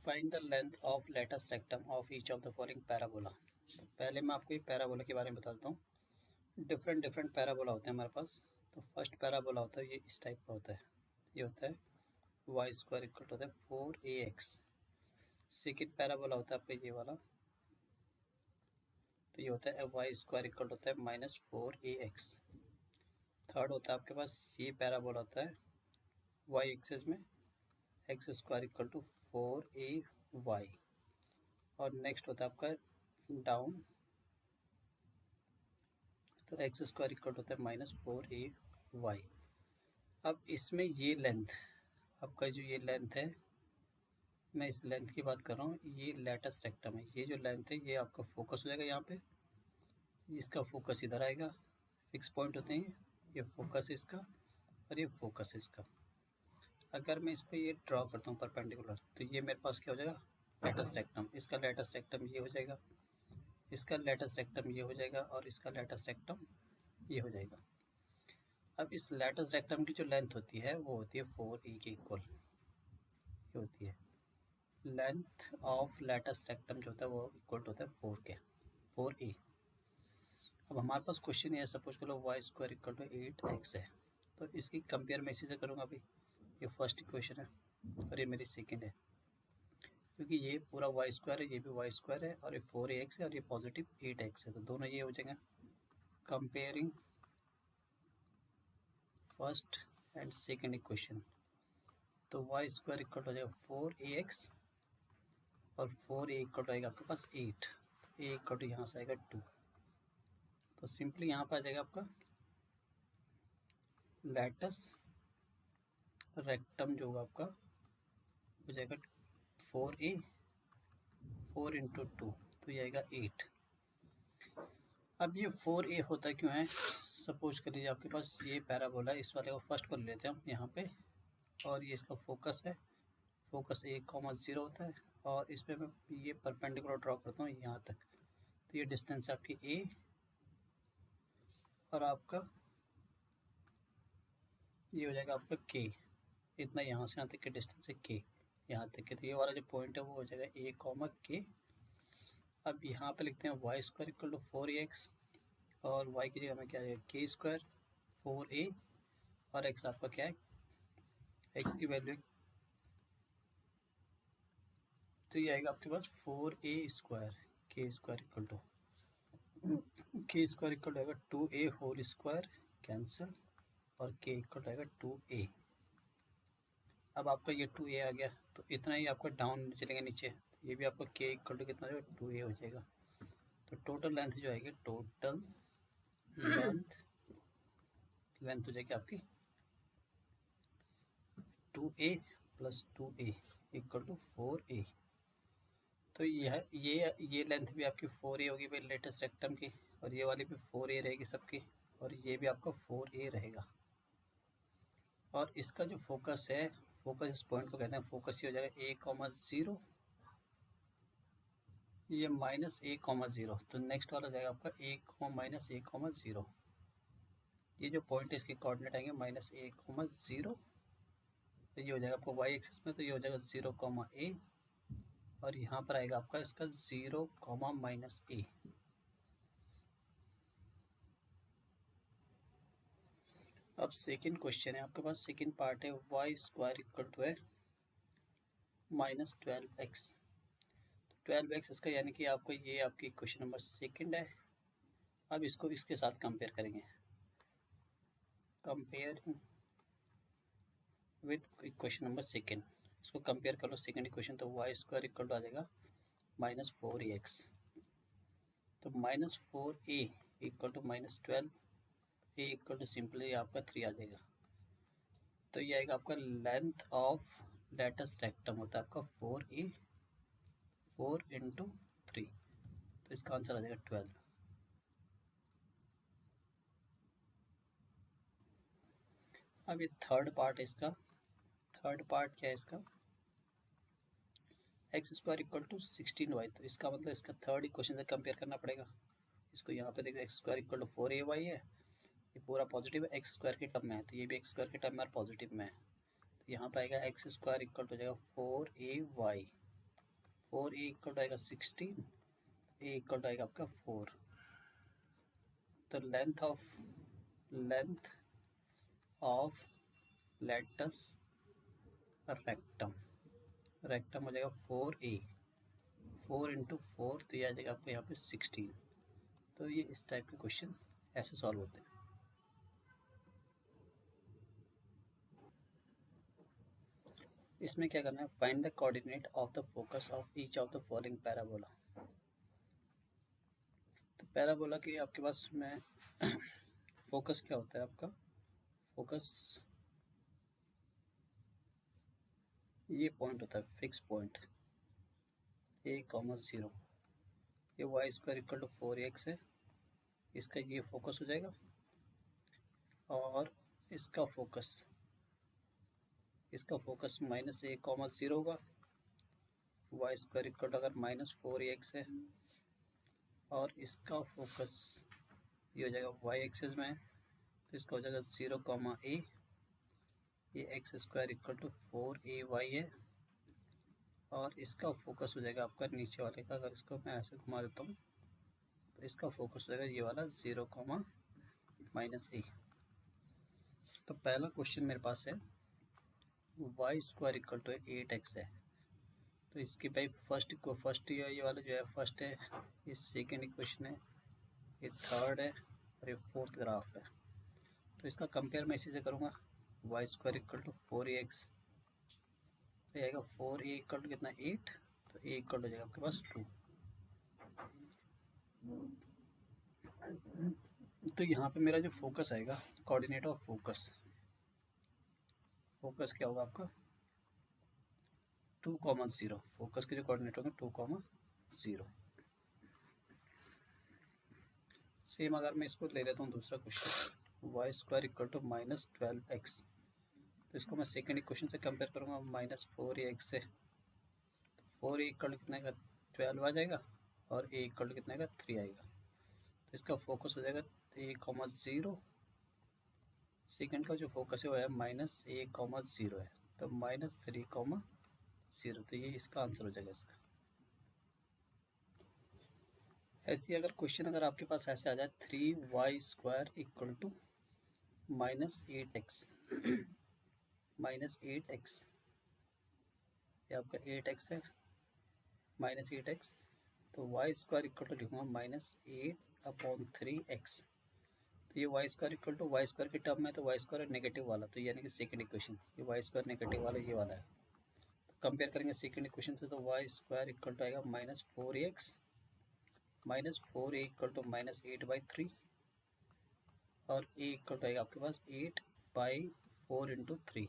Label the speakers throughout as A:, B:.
A: Find the length of latus rectum of each of the following parabola. तो पहले मैं आपको ये पैराबोला के बारे में बताता हूँ। डिफरेंट पैराबोला होते हैं हमारे पास। तो फर्स्ट पैराबोला होता है ये इस टाइप का होता है, ये होता है वाई स्क्वायर इक्वल होता है 4ax। सेकेंड पैराबोला होता है आपका ये वाला, तो ये होता है वाई स्क्वायर इक्वल होता है -4ax। थर्ड होता है आपके पास ये पैराबोला होता है वाई एक्सिस में x square equal to 4ay। और नेक्स्ट होता है आपका डाउन, तो एक्स स्क्वायर इक्वल होता है -4ay। अब इसमें ये लेंथ, आपका जो ये लेंथ है, मैं इस लेंथ की बात कर रहा हूँ, ये लेटस रेक्टम है। ये जो लेंथ है ये आपका फोकस हो जाएगा यहाँ पे, इसका फोकस इधर आएगा। फिक्स पॉइंट होते हैं ये फोकस इसका और ये फोकस इसका। अगर मैं इस पर ये ड्रॉ करता हूँ परपेंडिकुलर, तो ये मेरे पास क्या हो जाएगा, लेटस रेक्टम। इसका लेटस रेक्टम ये हो जाएगा, इसका लेटस रेक्टम ये हो जाएगा और इसका लेटस रेक्टम ये हो जाएगा। अब इस लेटस रेक्टम की जो लेंथ होती है वो होती है 4a के इक्वल। ये होती है लेंथ ऑफ लेटस रेक्टम जो होता है वो इक्वल होता है 4a। अब हमारे पास क्वेश्चन है, सपोज करो y square equal to 8x है, तो इसकी कंपेयर मैं इसी से करूँगा। अभी ये फर्स्ट इक्वेशन है और ये मेरी सेकेंड है, क्योंकि ये पूरा वाई स्क्वायर है, ये भी वाई स्क्वायर है, और ये 4ax है और ये पॉजिटिव 8x है, तो दोनों ये हो जाएंगे। Comparing first and second equation, तो वाई स्क्वायर इक्वल हो जाएगा 4ax और 4a इक्वल आएगा आपके पास 8, a इक्वल यहाँ से आएगा 2। तो सिंपली यहाँ पर आ जाएगा आपका लेटस रेक्टम जो होगा आपका हो जाएगा 4a, 4 × 2, तो ये आएगा 8। अब ये 4a होता क्यों है, सपोज कर लीजिए आपके पास ये पैराबोला है, इस वाले को फर्स्ट कर लेते हैं हम यहाँ पे, और ये इसका फोकस है, फोकस 1,0 होता है, और इस पर मैं ये परपेंडिकुलर ड्रॉ करता हूँ यहाँ तक। तो ये डिस्टेंस है आपकी a, और आपका ये हो जाएगा आपका k। इतना यहाँ से यहाँ तक के डिस्टेंस है k, यहाँ तक के। तो ये वाला जो पॉइंट है वो हो जाएगा a, k। अब यहाँ पे लिखते हैं Y square equal to 4ax, और y की जगह में क्या है k स्क्वायर 4a, और x आपका क्या है, x की वैल्यू, तो ये आएगा आपके पास 4a square, k square equal to k square equal आएगा 2a होल स्क्वायर, कैंसिल, और k इक्वल आएगा 2a। अब आपका ये 2a आ गया, तो इतना ही आपका डाउन चलेगा नीचे, ये भी आपका k इक्वल टू कितना हो जाएगा 2a हो जाएगा। तो टोटल लेंथ जो आएगी, टोटल लेंथ हो जाएगी आपकी 2a + 2a equal to 4a। तो ये लेंथ भी आपकी 4a होगी भाई लेटेस्ट रेक्टम की, और ये वाली भी 4a रहेगी सबकी, और ये भी आपका 4a रहेगा। और इसका जो फोकस है, फोकस इस पॉइंट को कहते हैं फोकस, ये हो जाएगा a,0, ये -a,0। तो नेक्स्ट वाला जाएगा आपका a,-a,0। ये जो पॉइंट है इसके कोऑर्डिनेट आएंगे -a,0। तो ये हो जाएगा आपको y एक्सिस में, तो ये हो जाएगा 0,a, और यहाँ पर आएगा आपका इसका 0, -a। अब सेकंड क्वेश्चन है आपके पास, सेकंड पार्ट है वाई स्क्वायर इक्वल टू है -12x। तो 12x इसका यानी कि आपको ये आपकी क्वेश्चन नंबर सेकंड है। अब इसको इसके साथ कंपेयर करेंगे, compare with question number second. इसको कंपेयर कर लो सेकंड इक्वेशन, तो वाई स्क्वायर इक्वल टू आ जाएगा -4ax। तो -4a equal to -12, a equal to simply आपका 3 आ जाएगा। तो ये आएगा आपका लेंथ ऑफ लेटस रेक्टम होता है आपका 4a, 4 × 3, तो इसका आंसर आ जाएगा 12। अब ये थर्ड पार्ट है इसका, थर्ड पार्ट क्या है इसका, x square equal to 16y। तो इसका मतलब इसका थर्ड इक्वेशन से कंपेयर करना पड़ेगा। इसको यहाँ पे देखो x square equal to 4ay है, ये पूरा पॉजिटिव है, एक्स स्क्वायर के टर्म में है, तो ये भी एक्स स्क्वायर के टर्म में और पॉजिटिव में है। तो यहाँ पे आएगा एक्स स्क्वायर इक्वल टू हो जाएगा 4ay, 4 ए इक्वल टू आएगा 16, ए इक्वल टू आएगा आपका 4। तो लेंथ ऑफ लेटस रेक्टम हो जाएगा 4a, 4 इंटू 4 तो ये आ जाएगा आपको यहाँ पे 16। तो ये इस टाइप के क्वेश्चन ऐसे सॉल्व होते हैं। इसमें क्या करना है, find the coordinate of the focus of each of the following parabola. तो पैराबोला की आपके पास में फोकस क्या होता है आपका, फोकस ये पॉइंट होता है, फिक्स पॉइंट a,0, ये y square equal to 4x है, इसका ये फोकस हो जाएगा, और इसका फोकस -a,0 होगा, वाई स्क्वायर इक्वल टू अगर -4x है, और इसका फोकस ये हो जाएगा वाई एक्सिस में, तो इसका हो जाएगा 0,a, ये x square equal to 4ay है, और इसका फोकस हो जाएगा आपका नीचे वाले का, अगर इसको मैं ऐसे घुमा देता हूँ तो इसका फोकस हो जाएगा ये वाला 0,-a। तो पहला क्वेश्चन मेरे पास है Y square equal to 8x है, तो इसकी भाई फर्स्ट ये वाला जो है फर्स्ट है, ये सेकेंड इक्वेशन है, ये थर्ड है, और ये फोर्थ ग्राफ है। तो इसका कंपेयर मैं इसी से करूँगा, Y square equal to 4ax, तो आएगा 4a इक्वल टू कितना 8, तो a इक्वल हो जाएगा आपके पास 2। तो यहाँ पे मेरा जो फोकस आएगा, कोऑर्डिनेट ऑफ फोकस क्या होगा आपका 2,0, फोकस के जो कोऑर्डिनेट होंगे 2,0। सेम अगर मैं इसको ले लेता हूँ दूसरा question, y square equal to -12x, तो इसको मैं सेकेंड इक्वेशन से कंपेयर करूँगा -4ax से, तो 4a इक्वल कितना आएगा 12 आ जाएगा, और a इक्वल कितना आएगा 3 आएगा। तो इसका फोकस हो जाएगा a,0, सेकेंड का जो फोकस है वो है -a,0 है, तो -3,0, तो ये इसका आंसर हो जाएगा इसका। ऐसे अगर क्वेश्चन अगर आपके पास ऐसे आ जाए 3y square equal to -8x, ये आपका 8x है, -8x, तो y स्क्वायर इक्वल टू लिखूँगा -8/3x, तो ये y square equal to y square के टर्म में, तो वाई स्क्वायर नेगेटिव वाला, तो यानी कि सेकंड इक्वेशन, ये वाई स्क्वायर नेगेटिव वाला ये वाला है, तो कंपेयर करेंगे सेकंड इक्वेशन से, तो वाई स्क्वायर इक्वल टू आएगा -4ax, -4a इक्वल टू -8/3, और a इक्वल टू आएगा आपके पास 8/4 इंटू 3,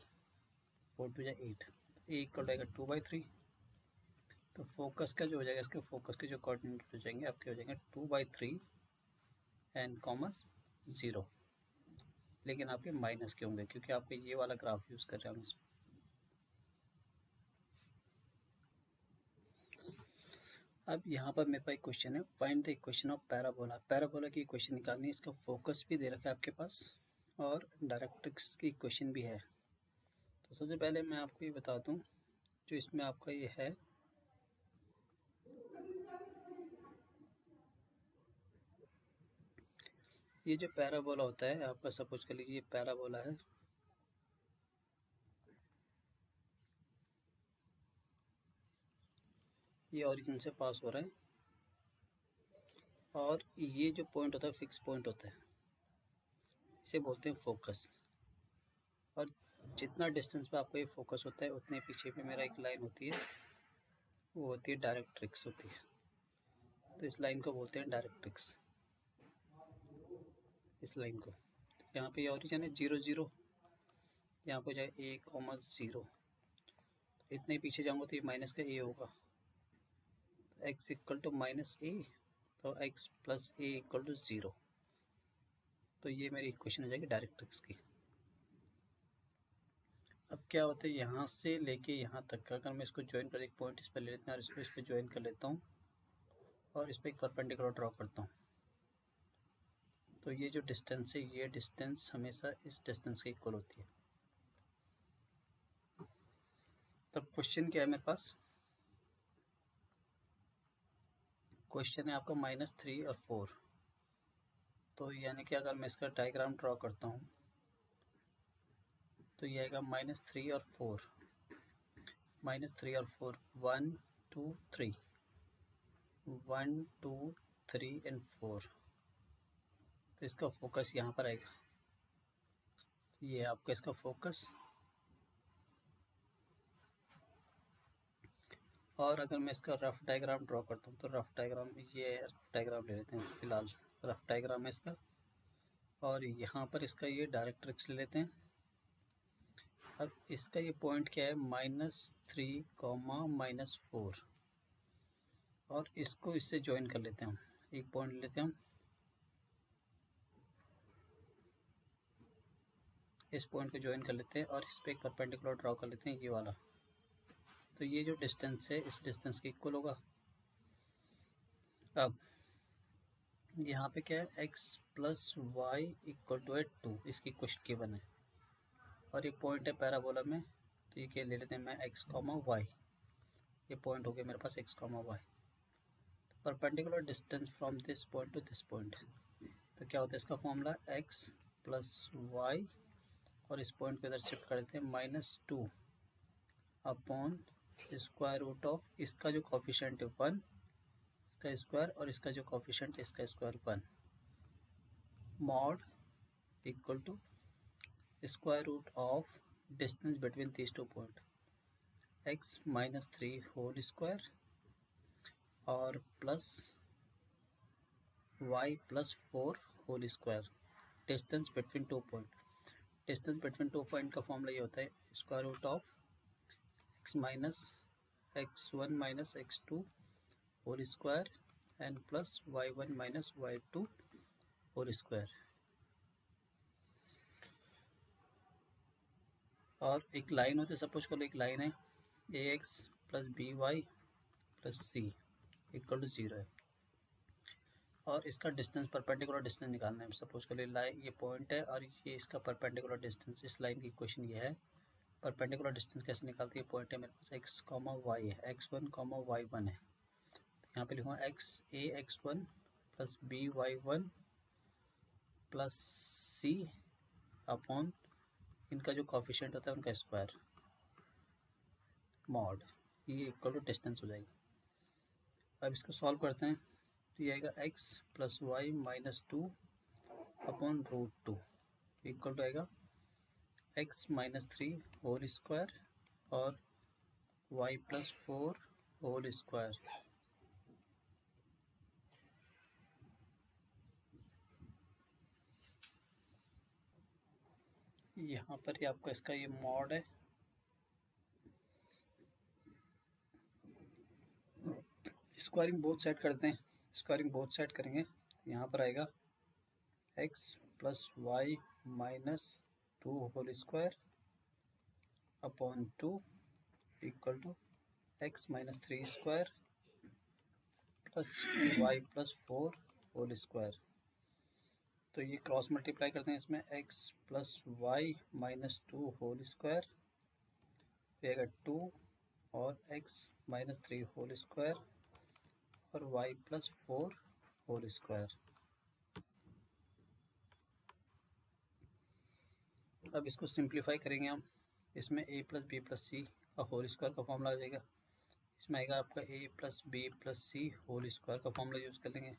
A: 4 टू 8, a इक्वल आएगा 2/3। तो फोकस का जो हो जाएगा, इसके फोकस के जो कोऑर्डिनेट हो जाएंगे आपके हो जाएंगे 2/3 एंड कॉमस 0, लेकिन आपके माइनस के होंगे क्योंकि आपके ये वाला ग्राफ यूज़ कर रहे हैं हम इसमें। अब यहाँ पर मेरे पास एक क्वेश्चन है, find the equation of parabola. Parabola की इक्वेशन निकालनी है, इसका फोकस भी दे रखा है आपके पास, और डायरेक्ट्रिक्स की इक्वेशन भी है। तो सबसे पहले मैं आपको ये बता दूँ, जो इसमें आपका ये है, ये जो पैराबोला होता है आपका, सपोज कर लीजिए पैराबोला है, ये ओरिजिन से पास हो रहा है, और ये जो पॉइंट होता है फिक्स पॉइंट होता है, इसे बोलते हैं फोकस। और जितना डिस्टेंस पे आपका ये फोकस होता है उतने पीछे पे मेरा एक लाइन होती है, वो होती है डायरेक्ट्रिक्स होती है, तो इस लाइन को बोलते हैं डायरेक्ट्रिक्स, इस लाइन को। यहाँ पे ये ओरिजिन है 0 0, यहाँ पे जाए a,0, इतने पीछे जाऊँगा तो ये माइनस का a होगा, तो x इक्वल टू -a, तो x plus a equal to 0, तो ये मेरी इक्वेशन हो जाएगी डायरेक्ट्रिक्स की। अब क्या होता है, यहाँ से लेके यहाँ तक का अगर मैं इसको ज्वाइन कर, एक पॉइंट इस पर ले लेते हैं और इसको इस पर ज्वाइन कर लेता हूँ, और इस पर एक परपेंडिकुलर ड्रॉ करता हूँ, तो ये जो डिस्टेंस है, ये डिस्टेंस हमेशा इस डिस्टेंस के इक्वल होती है। तब क्वेश्चन क्या है मेरे पास, क्वेश्चन है आपका -3 और 4, तो यानी कि अगर मैं इसका डायग्राम ड्रॉ करता हूँ तो ये आएगा -3 और 4, -3 और 4, 1 2 3, 1 2 3 एंड 4। तो इसका फोकस यहाँ पर आएगा, ये आपका इसका फोकस। और अगर मैं इसका रफ डायग्राम ड्रॉ करता हूँ तो रफ डायग्राम, ये रफ डायग्राम ले लेते हैं फिलहाल, रफ डायग्राम है इसका। और यहाँ पर इसका ये डायरेक्ट्रिक्स ले लेते हैं। अब इसका ये पॉइंट क्या है, -3, -4, और इसको इससे ज्वाइन कर लेते हैं हम, एक पॉइंट ले लेते हैं हम, इस पॉइंट को ज्वाइन कर लेते हैं और इस पर एक परपेंडिकुलर ड्रॉ कर लेते हैं, ये वाला। तो ये जो डिस्टेंस है इस डिस्टेंस के इक्वल होगा। अब यहाँ पे क्या है, x + y = 2, इसकी क्वेश्चन गिवन है। और ये पॉइंट है पैराबोला में, तो ये क्या ले लेते हैं मैं, x, y, ये पॉइंट हो गया मेरे पास x, y। Perpendicular distance from this point two this point, तो क्या होता है इसका फॉर्मूला, x + y, और इस पॉइंट को इधर शिफ्ट कर देते हैं, -2 अपॉन √, इसका जो कोफिशिएंट है 1, इसका स्क्वायर, और इसका जो कोफिशिएंट है इसका square 1, mod equal to √, distance between these two point, x -3 whole square और plus y + 4 whole square, distance between two point. Distance between two point का फॉर्मूला ये होता है √, x1 - x2 whole square and plus y1 - y2 whole square. और एक line होती है, suppose करो एक लाइन है, ax + by + c = 0 है, और इसका डिस्टेंस, परपेंडिकुलर डिस्टेंस निकालना है। सपोज करो लाइन, ये पॉइंट है और ये इसका परपेंडिकुलर डिस्टेंस, इस लाइन की क्वेश्चन ये है, परपेंडिकुलर डिस्टेंस कैसे निकालती है। पॉइंट है मेरे पास x, y है, x1, y1 है, यहाँ पे लिखूँगा ax1 + by1 + c अपॉन इनका जो कोफिशिएंट होता है उनका स्क्वायर, मॉड, ये इक्वल टू डिस्टेंस हो जाएगा। अब इसको सॉल्व करते हैं, तो ये आएगा x + y - 2 upon √2 equal to आएगा x -3 होल स्क्वायर और y + 4 होल स्क्वायर। यहाँ पर ही आपका इसका ये मॉड है, स्क्वायरिंग बोथ साइड करते हैं, स्क्वायरिंग बोथ साइड करेंगे, यहाँ पर आएगा x + y - 2 whole square upon 2 equal to x -3 square plus y + 4 whole square. तो ये क्रॉस मल्टीप्लाई करते हैं इसमें, x + y - 2 होल स्क्वायर रहेगा 2 और x -3 होल स्क्वायर और y + 4 होल स्क्वायर। अब इसको सिंप्लीफाई करेंगे हम, इसमें a + b + c का होल स्क्वायर का फॉर्मूला आ जाएगा, इसमें आएगा आपका a + b + c whole square का फॉर्मूला यूज़ कर लेंगे।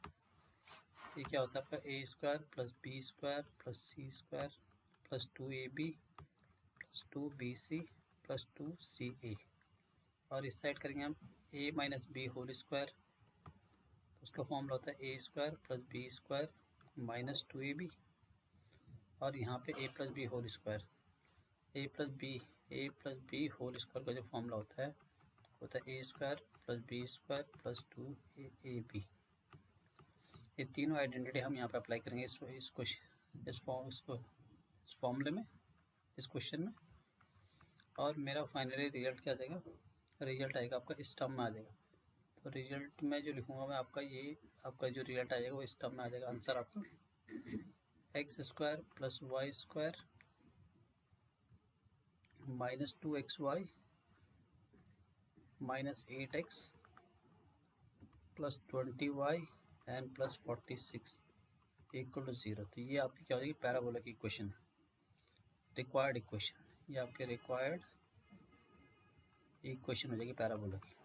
A: ये क्या होता है आपका, a² + b² + c² + 2ab + 2bc + 2ca, और इस साइड करेंगे हम a - b होल स्क्वायर, तो उसका फॉर्मूला होता है a² + b² - 2ab, और यहाँ पे a + b whole square, a + b whole square का जो फॉर्मूला होता है a² + b² + 2ab। ये तीनों आइडेंटिटी हम यहाँ पे अप्लाई करेंगे इस फॉर्मूले में, इस क्वेश्चन में, और मेरा फाइनली रिजल्ट क्या आ जाएगा, रिजल्ट आएगा आपका इस टर्म में आ जाएगा। तो रिजल्ट में जो लिखूँगा मैं आपका, ये आपका जो रिजल्ट आ जाएगा वो इस टर्म में आ जाएगा, आंसर आपका x² + y² - 2xy - 8x plus 20y एन प्लस 46 इक्वल टू 0। तो ये आपकी क्या हो जाएगी, पैराबोला की इक्वेशन, रिक्वायर्ड इक्वेशन। ये आपके रिक्वायर्ड इक्वेशन हो जाएगी पैराबोला की।